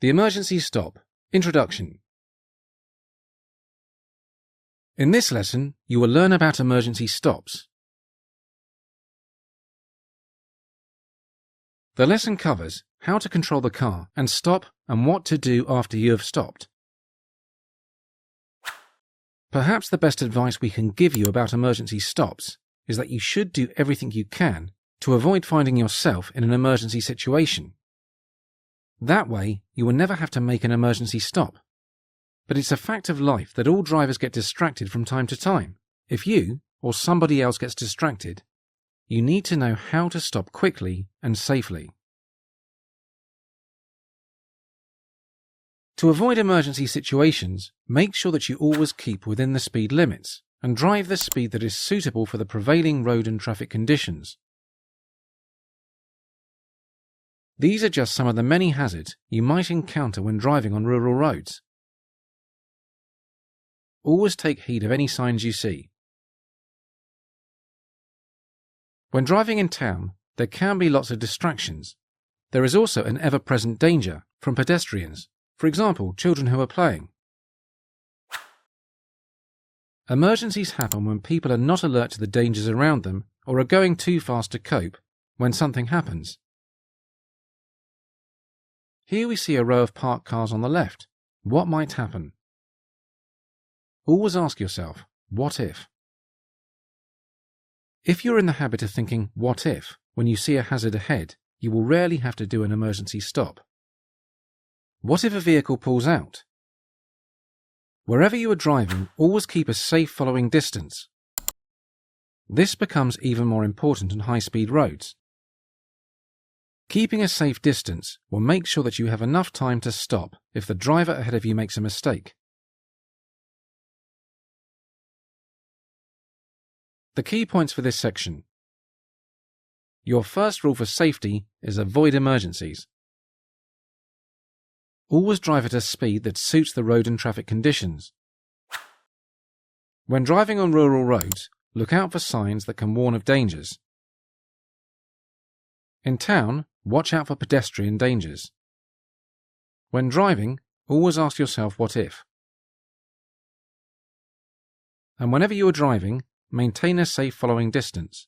The Emergency Stop. Introduction. In this lesson, you will learn about emergency stops. The lesson covers how to control the car and stop and what to do after you have stopped. Perhaps the best advice we can give you about emergency stops is that you should do everything you can to avoid finding yourself in an emergency situation. That way, you will never have to make an emergency stop. But it's a fact of life that all drivers get distracted from time to time. If you or somebody else gets distracted, you need to know how to stop quickly and safely. To avoid emergency situations, make sure that you always keep within the speed limits and drive the speed that is suitable for the prevailing road and traffic conditions. These are just some of the many hazards you might encounter when driving on rural roads. Always take heed of any signs you see. When driving in town, there can be lots of distractions. There is also an ever-present danger from pedestrians, for example, children who are playing. Emergencies happen when people are not alert to the dangers around them or are going too fast to cope when something happens. Here we see a row of parked cars on the left. What might happen? Always ask yourself, what if? If you're in the habit of thinking, what if, when you see a hazard ahead, you will rarely have to do an emergency stop. What if a vehicle pulls out? Wherever you are driving, always keep a safe following distance. This becomes even more important on high-speed roads. Keeping a safe distance will make sure that you have enough time to stop if the driver ahead of you makes a mistake. The key points for this section. Your first rule for safety is avoid emergencies. Always drive at a speed that suits the road and traffic conditions. When driving on rural roads, look out for signs that can warn of dangers. In town, watch out for pedestrian dangers. When driving, always ask yourself what if. And whenever you are driving, maintain a safe following distance.